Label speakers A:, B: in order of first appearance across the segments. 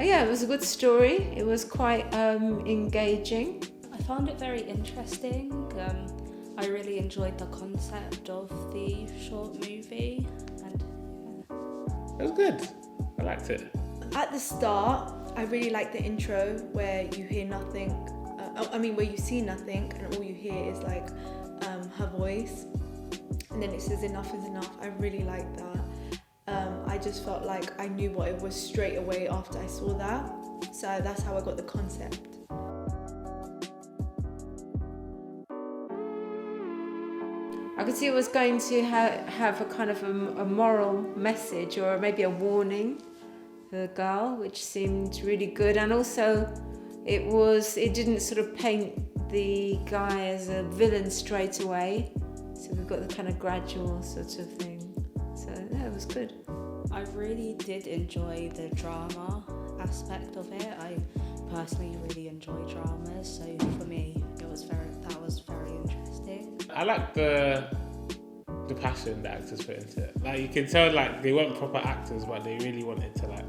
A: Yeah, it was a good story. It was quite engaging.
B: I found it very interesting. I really enjoyed the concept of the short movie, and
C: It was good. I liked it.
D: At the start, I really liked the intro where you hear nothing. Where you see nothing and all you hear is like her voice, and then it says enough is enough. I really liked that. I just felt like I knew what it was straight away after I saw that. So that's how I got the concept.
A: I could see it was going to have a kind of a moral message or maybe a warning for the girl, which seemed really good. And also it didn't sort of paint the guy as a villain straight away. So we've got the kind of gradual sort of thing. So yeah, it was good.
B: I really did enjoy the drama aspect of it. I personally really enjoy dramas, so for me that was very interesting.
C: I like the passion the actors put into it. Like you can tell, like they weren't proper actors, but they really wanted to like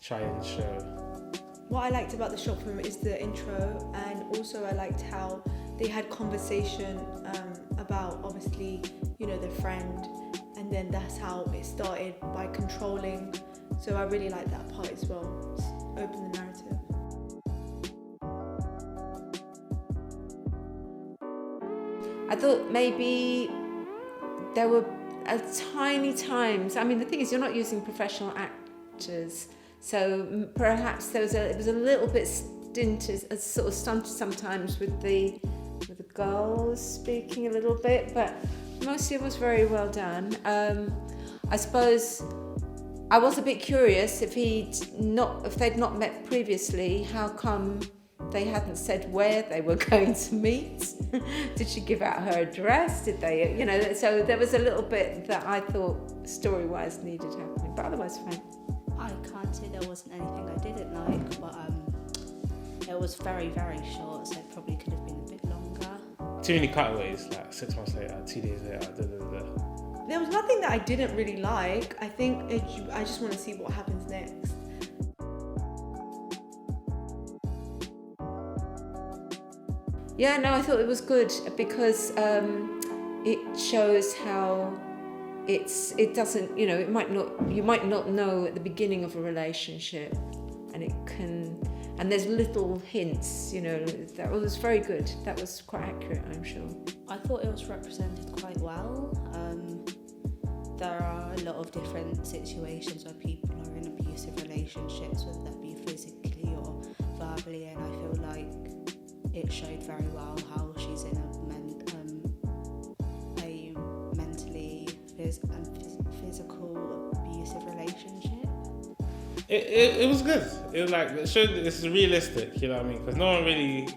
C: try and show.
D: What I liked about the short film is the intro, and also I liked how they had conversation about obviously, their friend, and then that's how it started by controlling. So I really liked that part as well. Just open the narrative.
A: I thought maybe there were tiny times. I mean, the thing is, you're not using professional actors, so perhaps it was a little bit stunted sometimes with the girls speaking a little bit, but mostly it was very well done. I suppose I was a bit curious if they'd not met previously, how come they hadn't said where they were going to meet? Did she give out her address? Did they, so there was a little bit that I thought story-wise needed happening, but otherwise fine.
B: I can't say there wasn't anything I didn't like, but it was very, very short, so it probably could have been a bit longer.
C: Too many cutaways, like 6 months later, 2 days later,
D: There was nothing that I didn't really like. I think I just want to see what happens next.
A: Yeah, no, I thought it was good because it shows how it doesn't, you might not know at the beginning of a relationship, and there's little hints, that was very good. That was quite accurate, I'm sure.
B: I thought it was represented quite well. There are a lot of different situations where people are in abusive relationships, whether that be physically or verbally, and I feel like it showed very well how she's in a mentally and physical abusive relationship.
C: It was good. It was like, it showed that this is realistic, you know what I mean? Because no one really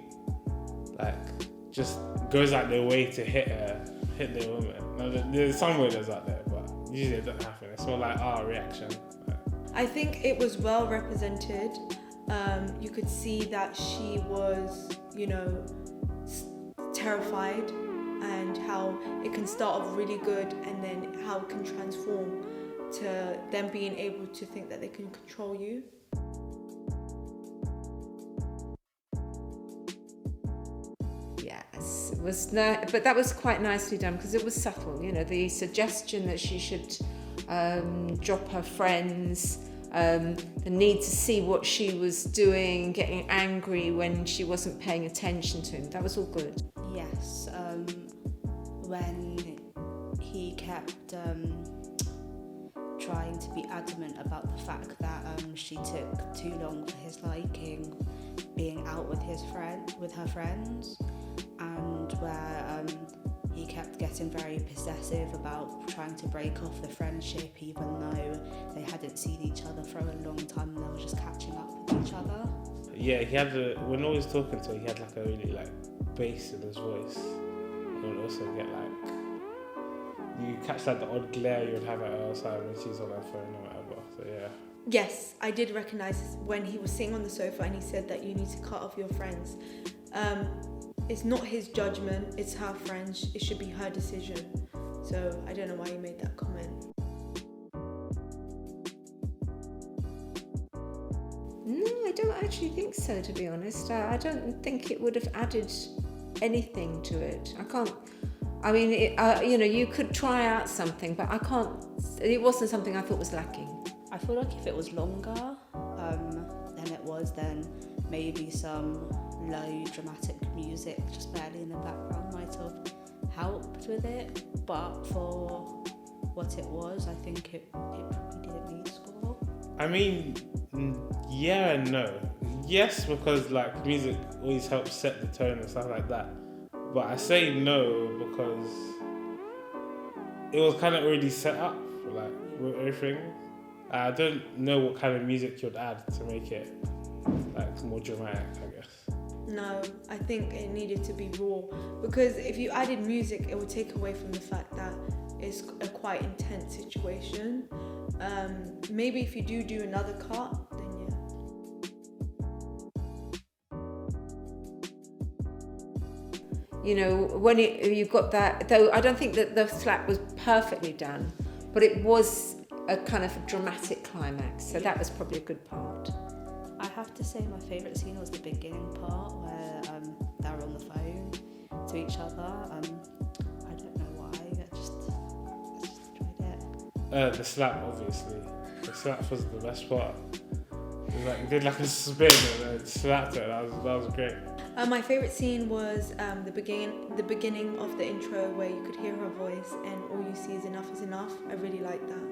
C: just goes out their way to hit their woman. Now, there's some winners out there, but usually it doesn't happen. It's more like our reaction.
D: I think it was well represented. You could see that she was, terrified, and how it can start off really good and then how it can transform to them being able to think that they can control you.
A: Yes, it was but that was quite nicely done because it was subtle, the suggestion that she should drop her friends, the need to see what she was doing, getting angry when she wasn't paying attention to him. That was all good.
B: Yes, when he kept trying to be adamant about the fact that she took too long for his liking, being out with her friends, and where he kept getting very possessive about trying to break off the friendship, even though they hadn't seen each other for a long time and they were just catching up with each other.
C: Yeah, he had when I was talking to her, he had like a really bass in his voice. He would also get you catch the odd glare you would have at her side when she's on her phone or whatever. So yeah.
D: Yes, I did recognise when he was sitting on the sofa and he said that you need to cut off your friends. It's not his judgment, it's her friends. It should be her decision. So I don't know why he made that comment.
A: I don't actually think so, to be honest. I don't think it would have added anything to it. I can't. I mean, you could try out something, but I can't. It wasn't something I thought was lacking.
B: I feel like if it was longer than it was, then maybe some low dramatic music just barely in the background might have helped with it. But for what it was, I think it probably didn't need score.
C: I mean, yeah and no. Yes, because like music always helps set the tone and stuff like that. But I say no because it was kind of already set up, like with everything. I don't know what kind of music you'd add to make it like more dramatic, I guess.
D: No, I think it needed to be raw, because if you added music, it would take away from the fact that it's a quite intense situation. Maybe if you do another cut, then yeah.
A: You know, when you got that, though I don't think that the slap was perfectly done, but it was a kind of dramatic climax, so that was probably a good part.
B: I have to say my favourite scene was the beginning part where they were on the phone to each other. I don't know why, I just enjoyed it.
C: The slap, obviously. The slap was the best part. It was like, it did like a spin and then slapped it. That was great.
D: My favourite scene was the beginning of the intro where you could hear her voice and all you see is enough. I really liked that.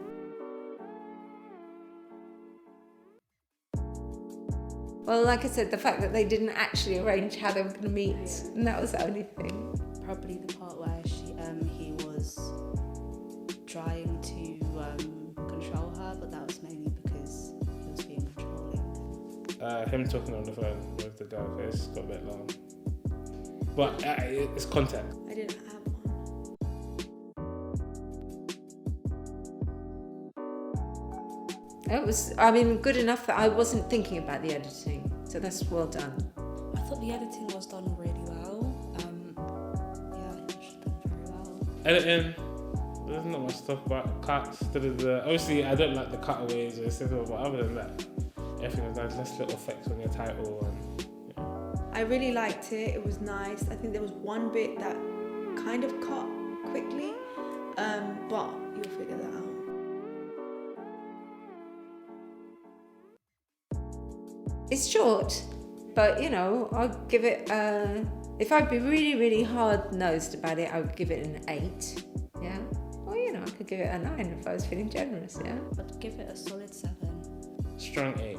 A: Well, like I said, the fact that they didn't actually arrange how they were going to meet, and that was the only thing.
B: Probably the part where he was trying to control her, but that was mainly because he was being controlling.
C: Him talking on the phone with the guy face got a bit long. But it's content.
D: I didn't have one.
A: It was, I mean, good enough that I wasn't thinking about the editing, so that's well done.
B: I thought the editing was done really well. Yeah, I think it was done very well.
C: Editing, there's not much to talk about. Cuts, obviously I don't like the cutaways or stuff, but other than that, everything was nice. Less little effects on your title and yeah.
D: I really liked it. It was nice. I think there was one bit that kind of cut quickly, but you'll figure that out.
A: It's short, but you know, I'll give it, if I'd be really, really hard-nosed about it, I would give it an 8, yeah? Or, you know, I could give it a 9 if I was feeling generous, yeah?
B: But give it a solid 7.
C: Strong 8.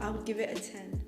D: I would give it a 10.